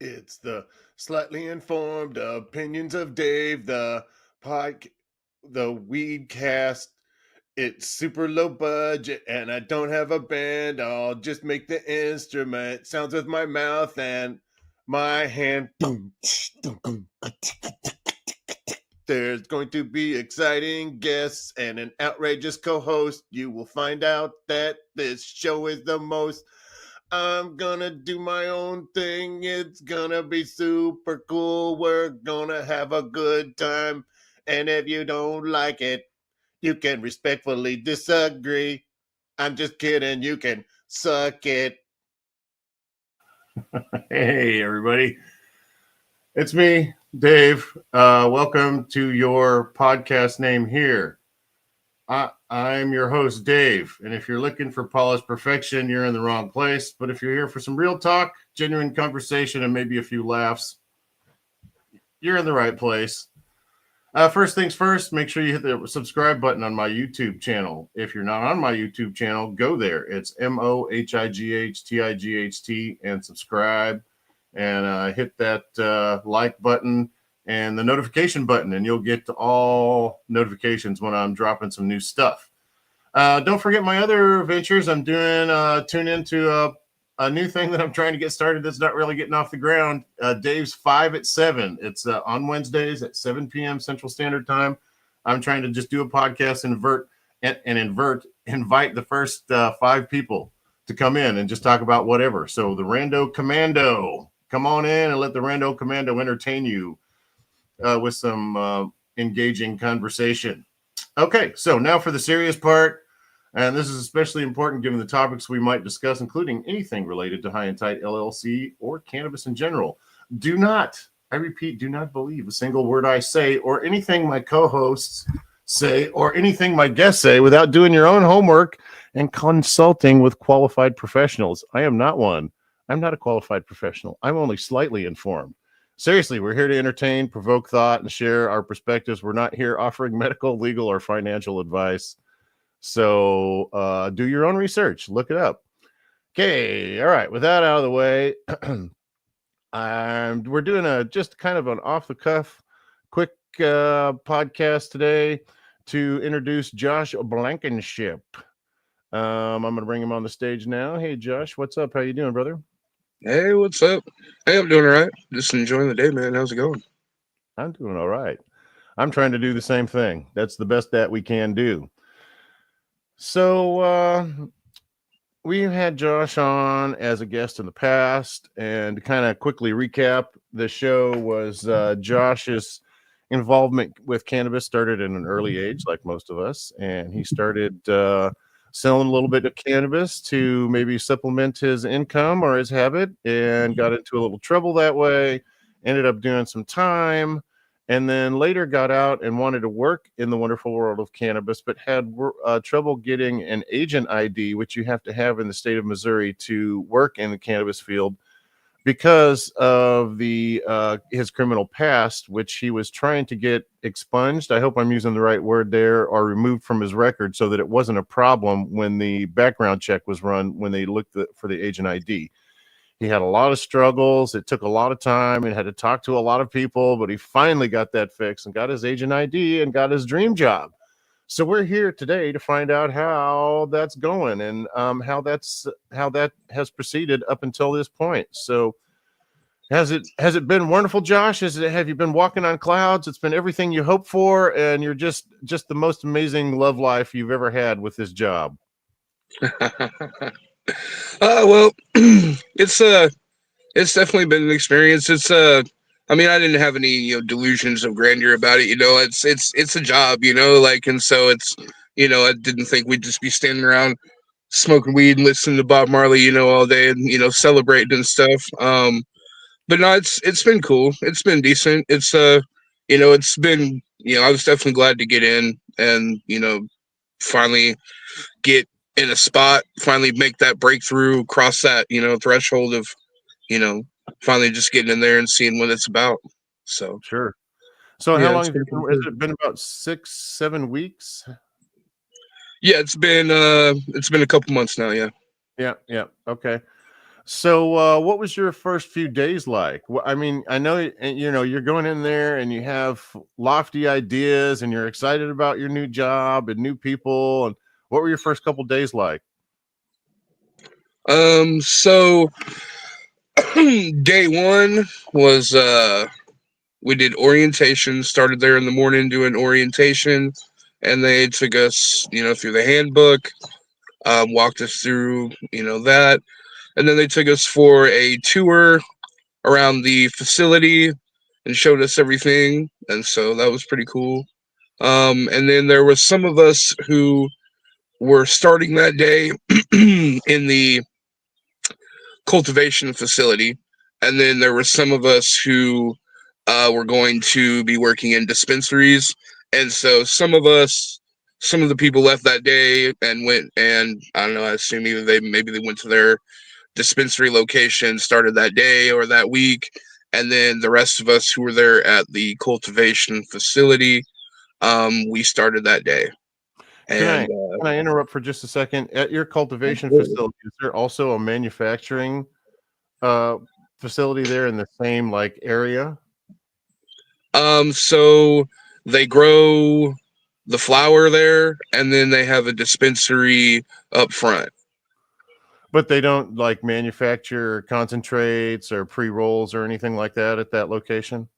It's the slightly informed opinions of Dave, the weed cast. It's super low budget, and I don't have a band. I'll just make the instrument sounds with my mouth and my hand. There's going to be exciting guests and an outrageous co-host. You will find out that this show is the most. I'm gonna do my own thing. It's gonna be super cool. We're gonna have a good time. And if you don't like it, you can respectfully disagree. I'm just kidding. You can suck it. Hey, everybody. It's me, Dave. Welcome to your podcast name here. I'm your host, Dave. And if you're looking for polished perfection, you're in the wrong place. But if you're here for some real talk, genuine conversation, and maybe a few laughs, you're in the right place. First things first, make sure you hit the subscribe button on my YouTube channel. If you're not on my YouTube channel, go there. It's MOHIGHTIGHT and subscribe and hit that like button and the notification button, and you'll get all notifications when I'm dropping some new stuff. Don't forget my other ventures. I'm doing tune into a new thing that I'm trying to get started that's not really getting off the ground. Dave's 5 at 7. It's on Wednesdays at 7 p.m. Central Standard Time. I'm trying to just do a podcast and invite the first 5 people to come in and just talk about whatever. So the Rando Commando, come on in and let the Rando Commando entertain you with some engaging conversation. Okay, so now for the serious part. And this is especially important given the topics we might discuss, including anything related to High and Tight LLC or cannabis in general. Do not, I repeat, do not believe a single word I say or anything my co-hosts say or anything my guests say without doing your own homework and consulting with qualified professionals. I am not one. I'm not a qualified professional. I'm only slightly informed. Seriously, we're here to entertain, provoke thought, and share our perspectives. We're not here offering medical, legal, or financial advice. So do your own research. Look it up. Okay. All right. With that out of the way, we're doing just kind of an off-the-cuff, quick podcast today to introduce Josh Blankenship. I'm going to bring him on the stage now. Hey, Josh. What's up? How you doing, brother? Hey, what's up? Hey, I'm doing all right. Just enjoying the day, man. How's it going? I'm doing all right. I'm trying to do the same thing. That's the best that we can do. So we've had Josh on as a guest in the past, and to kind of quickly recap, the show was Josh's involvement with cannabis started at an early age, like most of us, and he started selling a little bit of cannabis to maybe supplement his income or his habit, and got into a little trouble that way, ended up doing some time, and then later got out and wanted to work in the wonderful world of cannabis, but had trouble getting an agent ID, which you have to have in the state of Missouri to work in the cannabis field because of his criminal past, which he was trying to get expunged. I hope I'm using the right word there, or removed from his record so that it wasn't a problem when the background check was run when they looked for the agent ID. He had a lot of struggles. It took a lot of time and had to talk to a lot of people, but he finally got that fixed and got his agent ID and got his dream job. So we're here today to find out how that's going and how that has proceeded up until this point. So has it been wonderful, Josh? Have you been walking on clouds? It's been everything you hoped for, and you're just the most amazing love life you've ever had with this job. Well, it's definitely been an experience. I mean, I didn't have any delusions of grandeur about it. It's a job, and so it's I didn't think we'd just be standing around smoking weed and listening to Bob Marley, all day and celebrating and stuff. But no, it's been cool. It's been decent. It's been I was definitely glad to get in and finally get in a spot, finally make that breakthrough, cross that, threshold of, finally just getting in there and seeing what it's about. So sure. So yeah, how long has it been? About 6-7 weeks? Yeah, it's been a couple months now. Yeah. Yeah. Okay. So, what was your first few days like? I mean, I know you're going in there and you have lofty ideas and you're excited about your new job and new people. And what were your first couple days like? So day one was we did orientation, started there in the morning doing orientation, and they took us, through the handbook, walked us through, that. And then they took us for a tour around the facility and showed us everything. And so that was pretty cool. And then there was some of us who were starting that day in the cultivation facility. And then there were some of us who were going to be working in dispensaries. And so some of the people left that day and went, and I don't know, I assume either maybe they went to their dispensary location, started that day or that week. And then the rest of us who were there at the cultivation facility, we started that day. Can And I can I interrupt for just a second? At your cultivation facility, is there also a manufacturing facility there in the same like area? So they grow the flower there, and then they have a dispensary up front. But they don't like manufacture concentrates or pre-rolls or anything like that at that location?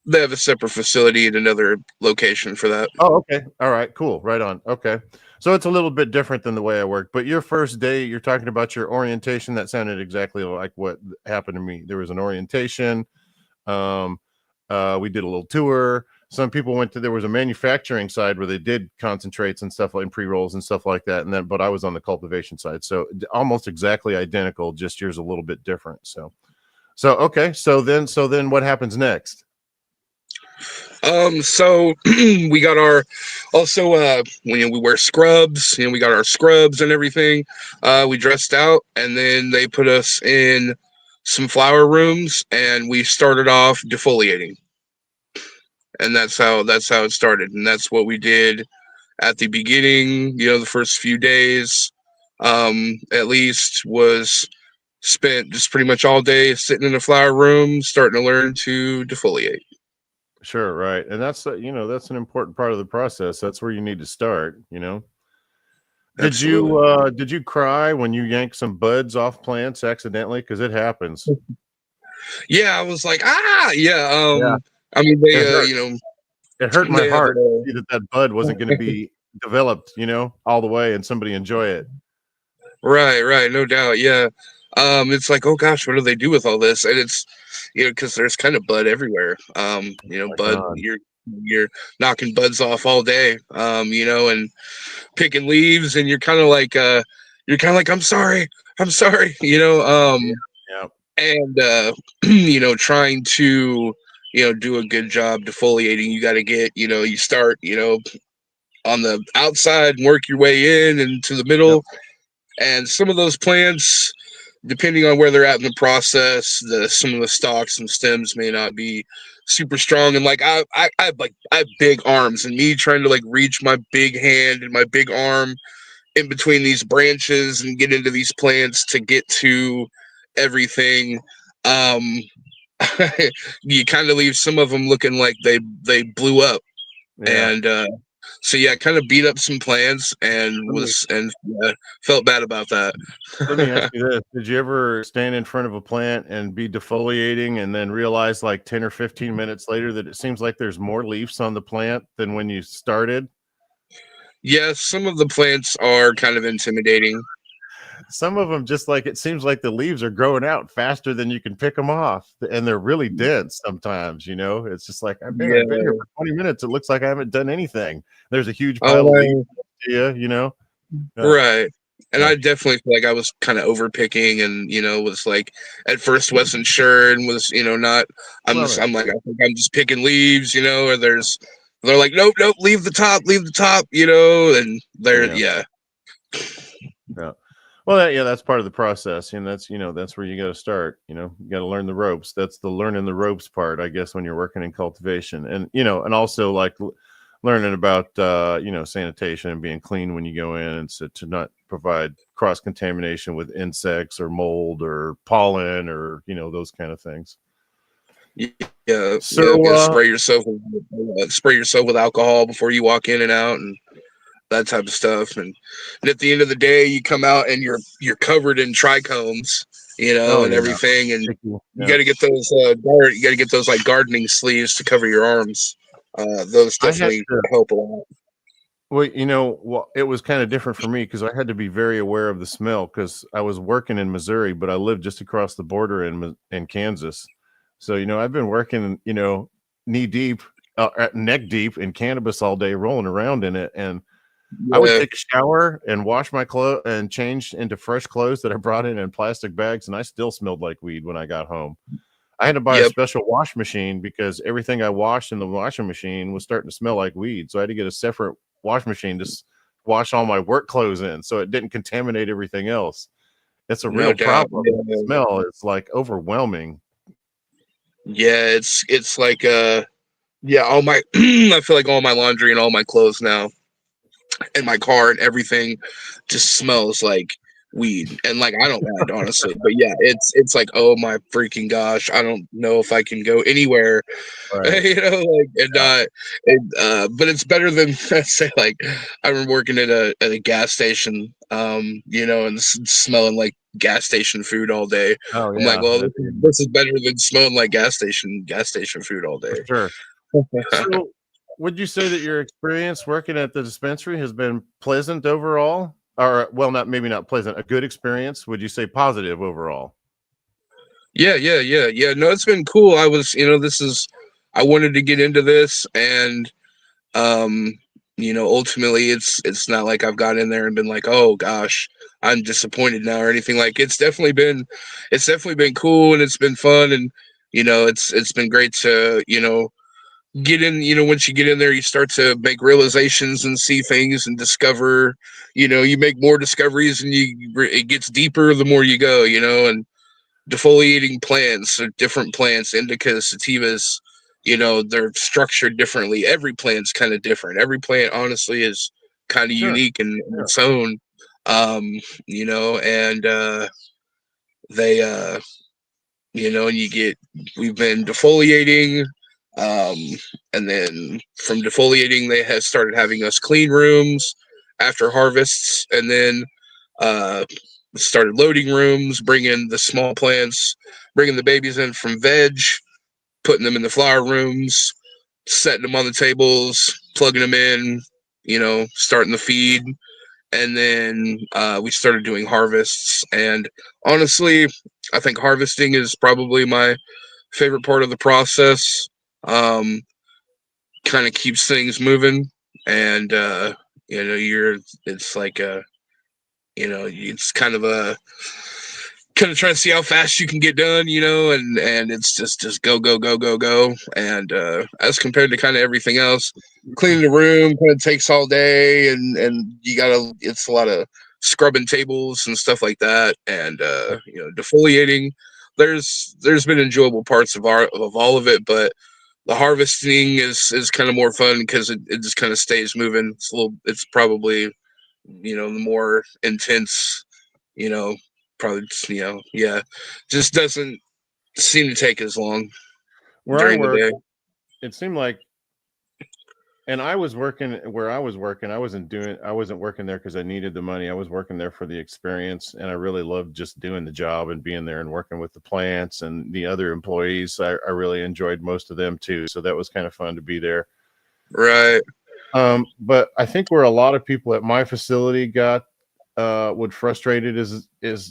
They have a separate facility at another location for that. Oh, okay. All right, cool. Right on. Okay. So it's a little bit different than the way I work. But your first day, you're talking about your orientation. That sounded exactly like what happened to me. There was an orientation. Um, we did a little tour. Some people went to, there was a manufacturing side where they did concentrates and stuff like pre-rolls and stuff like that. And then, but I was on the cultivation side. So almost exactly identical, just yours a little bit different. Okay. So then what happens next? So we got our also when we wear scrubs, we got our scrubs and everything. We dressed out, and then they put us in some flower rooms, and we started off defoliating. And that's how it started, and that's what we did at the beginning. The first few days, at least, was spent just pretty much all day sitting in a flower room, starting to learn to defoliate. Sure, right. And that's that's an important part of the process. That's where you need to start, Absolutely. Did you cry when you yanked some buds off plants accidentally? Because it happens. Yeah, I was like, yeah. Yeah. I mean, they, It hurt. It hurt my they have heart to see that bud wasn't going to be developed, all the way and somebody enjoy it. right, no doubt, yeah. It's like, oh gosh, what do they do with all this? And it's, because there's kind of bud everywhere. Oh my Bud, God. you're knocking buds off all day. And picking leaves, and you're kind of like, I'm sorry, Yeah. and trying to do a good job defoliating. You got to get, you start on the outside and work your way in and to the Yep. middle. And some of those plants, depending on where they're at in the process, some of the stalks and stems may not be super strong. And like I have big arms, and me trying to like reach my big hand and my big arm in between these branches and get into these plants to get to everything. Um, you kind of leave some of them looking like they blew up. Yeah. And so yeah, kind of beat up some plants and Let me felt bad about that. let me ask you this. Did you ever stand in front of a plant and be defoliating and then realize like 10 or 15 minutes later that it seems like there's more leaves on the plant than when you started? Yes, some of the plants are kind of intimidating. Some of them just like it seems like the leaves are growing out faster than you can pick them off, and they're really dense sometimes. It's just like I've been here Yeah. for 20 minutes. It looks like I haven't done anything. There's a huge Oh, pile of leaves to uh, right. And yeah. I definitely feel like I was kind of overpicking, and was like at first wasn't sure, and was not. Well, I'm like, I think I'm just picking leaves, or they're like, nope, leave the top, and they're yeah, yeah. yeah. Well, that's part of the process, and that's where you got to start. You got to learn the ropes. That's the learning the ropes part, I guess, when you're working in cultivation, and and also like learning about sanitation and being clean when you go in, and so to not provide cross contamination with insects or mold or pollen or those kind of things. Yeah, So you gotta spray yourself with alcohol before you walk in and out, and that type of stuff. And at the end of the day, you come out and you're covered in trichomes, and everything. And you got to get those you got to get those like gardening sleeves to cover your arms. Those definitely help a lot. Well, it was kind of different for me because I had to be very aware of the smell because I was working in Missouri, but I lived just across the border in Kansas. So, I've been working, knee deep, neck deep in cannabis all day, rolling around in it. And I would take a shower and wash my clothes and change into fresh clothes that I brought in plastic bags. And I still smelled like weed when I got home. I had to buy a special wash machine because everything I washed in the washing machine was starting to smell like weed. So I had to get a separate wash machine to wash all my work clothes in so it didn't contaminate everything else. It's a real problem. The smell is like overwhelming. Yeah, it's like all my I feel like all my laundry and all my clothes now and my car and everything just smells like weed. And like I don't mind honestly, but yeah, it's like, oh my freaking gosh, I don't know if I can go anywhere, right. But it's better than say like I remember working at a gas station, and smelling like gas station food all day. Oh, I'm like, well, this is better than smelling like gas station food all day. For sure. So would you say that your experience working at the dispensary has been pleasant overall? Or, well, maybe not pleasant, a good experience? Would you say positive overall? Yeah. No, it's been cool. I wanted to get into this, and ultimately it's not like I've got in there and been like, oh gosh, I'm disappointed now or anything. Like it's definitely been cool, and it's been fun, and it's been great to get in. Once you get in there, you start to make realizations and see things and discover. You make more discoveries, and it gets deeper the more you go. And defoliating plants or different plants, indicas, sativas, they're structured differently. Every plant's kind of different. Every plant honestly is kind of unique in its own. And they and we've been defoliating, and then from defoliating they have started having us clean rooms after harvests, and then started loading rooms, bringing the small plants, bringing the babies in from veg, putting them in the flower rooms, setting them on the tables, plugging them in, starting the feed. And then we started doing harvests. And honestly, I think harvesting is probably my favorite part of the process. Kind of keeps things moving. And, it's like it's kind of trying to see how fast you can get done, and it's just go, go, go, go, go. And as compared to kind of everything else, cleaning the room kind of takes all day, and it's a lot of scrubbing tables and stuff like that. And defoliating, there's been enjoyable parts of all of it, but the harvesting is kind of more fun because it just kind of stays moving. It's probably the more intense, probably just doesn't seem to take as long during the day. It seemed like, and I was working where I was working. I wasn't working there because I needed the money. I was working there for the experience, and I really loved just doing the job and being there and working with the plants and the other employees. I really enjoyed most of them too. So that was kind of fun to be there. Right. But I think where a lot of people at my facility got frustrated is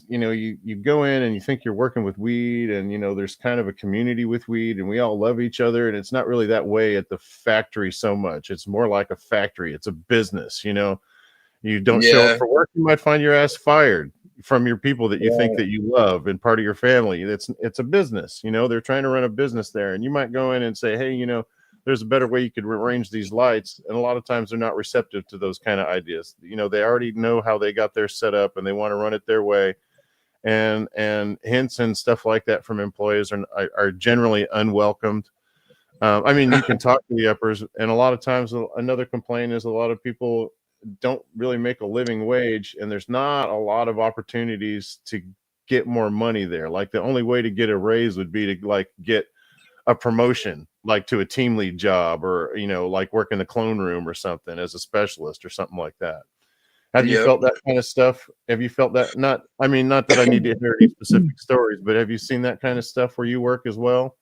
you go in and you think you're working with weed, and there's kind of a community with weed, and we all love each other, and it's not really that way at the factory so much. It's more like a factory. It's a business. You don't show up for work, you might find your ass fired from your people that you think that you love and part of your family. It's a business. They're trying to run a business there, and you might go in and say, hey, there's a better way you could arrange these lights. And a lot of times they're not receptive to those kind of ideas. They already know how they got their set up and they want to run it their way. And hints and stuff like that from employees are generally unwelcomed. I mean, you can talk to the uppers, and a lot of times another complaint is a lot of people don't really make a living wage, and there's not a lot of opportunities to get more money there. Like the only way to get a raise would be to like get a promotion, like to a team lead job, or like work in the clone room or something as a specialist or something like that. Have you Yep. felt that kind of stuff? Have you felt that? Not that I need to hear any specific stories, but have you seen that kind of stuff where you work as well?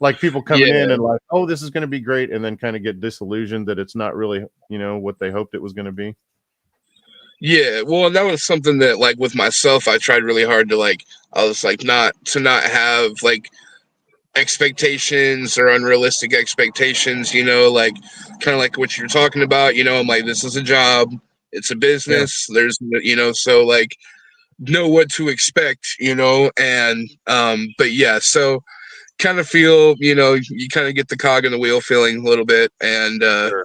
Like people coming in Yeah. and like, oh, this is going to be great, and then kind of get disillusioned that it's not really, what they hoped it was going to be. Yeah, well, that was something that, like, with myself, I tried really hard to, like, I was like, not have like expectations or unrealistic expectations, like kind of like what you're talking about. I'm like, this is a job, it's a business. There's, so like know what to expect, and but yeah, so kind of feel, you kind of get the cog in the wheel feeling a little bit, and Sure.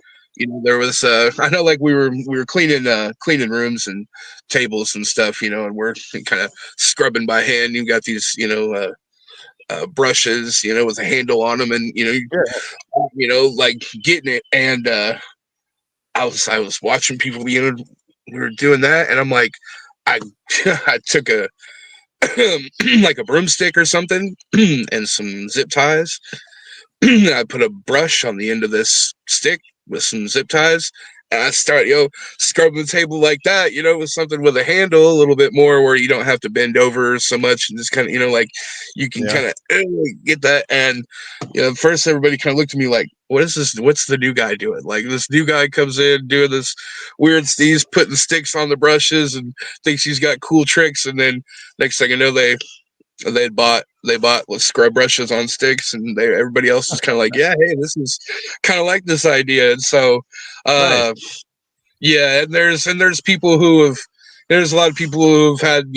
there was I know, like we were cleaning rooms and tables and stuff, and we're kind of scrubbing by hand. You got these, brushes, with a handle on them, and like getting it. And I was watching people, we were doing that, and I'm like, I I took a like a broomstick or something and some zip ties. I put a brush on the end of this stick with some zip ties, and I start, scrubbing the table like that, with something with a handle a little bit more where you don't have to bend over so much, and just kind of, like you can kind of get that. And, first everybody kind of looked at me like, what is this? What's the new guy doing? Like, this new guy comes in doing this weird, he's putting sticks on the brushes and thinks he's got cool tricks. And then next thing I know, they bought scrub brushes on sticks, and everybody else is kind of like, yeah, hey, this is kind of like this idea. And so Nice. yeah, and there's people who have, there's a lot of people who have had,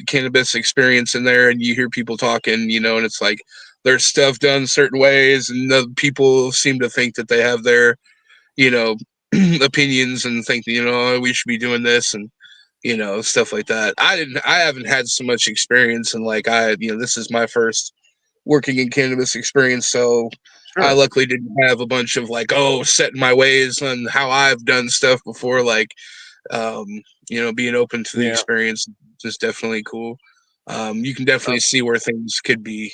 cannabis experience in there, and you hear people talking, and it's like there's stuff done certain ways, and the people seem to think that they have their, you know opinions, and think that, oh, we should be doing this, and stuff like that. I haven't had so much experience, and like this is my first working in cannabis experience, so I Sure. luckily didn't have a bunch of like, set in my ways on how I've done stuff before. Like, um, being open to the Yeah. experience is definitely cool. You can definitely see where things could be,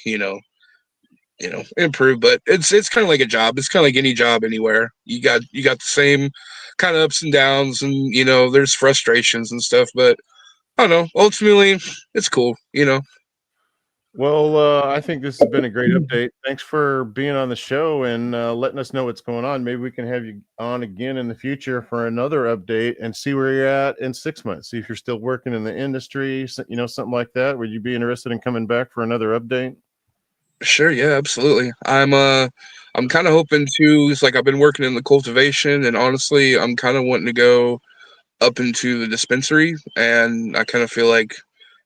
improve, but it's kind of like a job. It's kind of like any job anywhere. You got the same kind of ups and downs, and there's frustrations and stuff, but I don't know. Ultimately, it's cool. Well, I think this has been a great update. Thanks for being on the show and letting us know what's going on. Maybe we can have you on again in the future for another update and see where you're at in 6 months. See if you're still working in the industry, something like that. Would you be interested in coming back for another update? Sure, yeah, absolutely. I'm kind of hoping to. It's like I've been working in the cultivation, and honestly, I'm kind of wanting to go up into the dispensary, and I kind of feel like,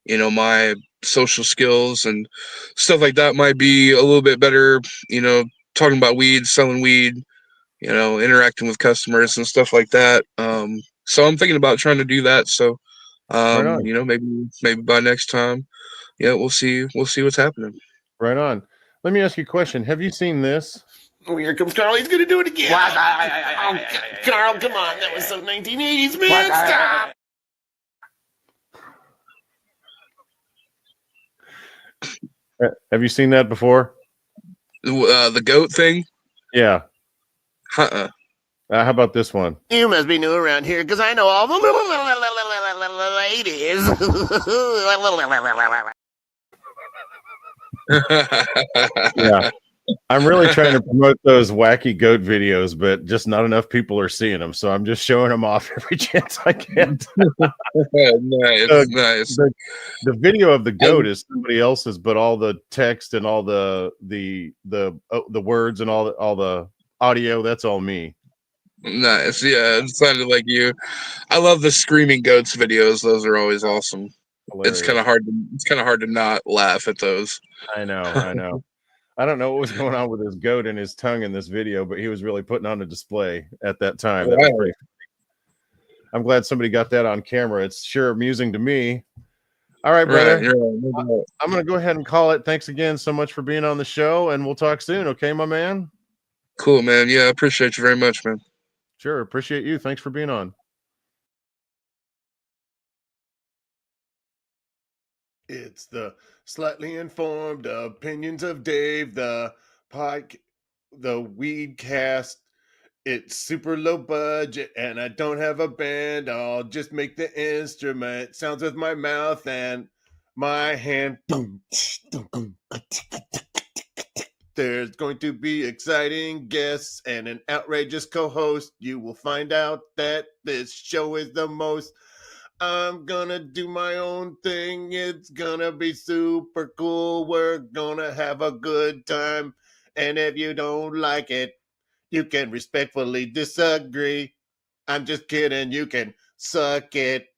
my social skills and stuff like that might be a little bit better, talking about weed, selling weed, interacting with customers and stuff like that. So I'm thinking about trying to do that. So, Right on. maybe by next time, yeah, we'll see what's happening. Right on. Let me ask you a question. Have you seen this? Oh, here comes Carl. He's going to do it again. Oh, Carl, come on. That was so 1980s, man. Stop. Have you seen that before? The goat thing. Yeah. Uh-uh. How about this one? You must be new around here because I know all the ladies. Yeah. I'm really trying to promote those wacky goat videos, but just not enough people are seeing them. So I'm just showing them off every chance I get. Nice. The video of the goat is somebody else's, but all the text and all the words and all the audio, that's all me. Nice. Yeah, it sounded like you. I love the screaming goats videos. Those are always awesome. Hilarious. It's kind of hard to not laugh at those. I know. I don't know what was going on with his goat and his tongue in this video, but he was really putting on a display at that time. That was pretty funny. I'm glad somebody got that on camera. It's sure amusing to me. All right, brother. Right. I'm going to go ahead and call it. Thanks again so much for being on the show, and we'll talk soon. Okay, my man? Cool, man. Yeah, I appreciate you very much, man. Sure. Appreciate you. Thanks for being on. It's the slightly informed opinions of Dave, the weed cast. It's super low budget, and I don't have a band. I'll just make the instrument sounds with my mouth and my hand. There's going to be exciting guests and an outrageous co-host. You will find out that this show is the most. I'm gonna do my own thing. It's gonna be super cool. We're gonna have a good time. And if you don't like it, you can respectfully disagree. I'm just kidding. You can suck it.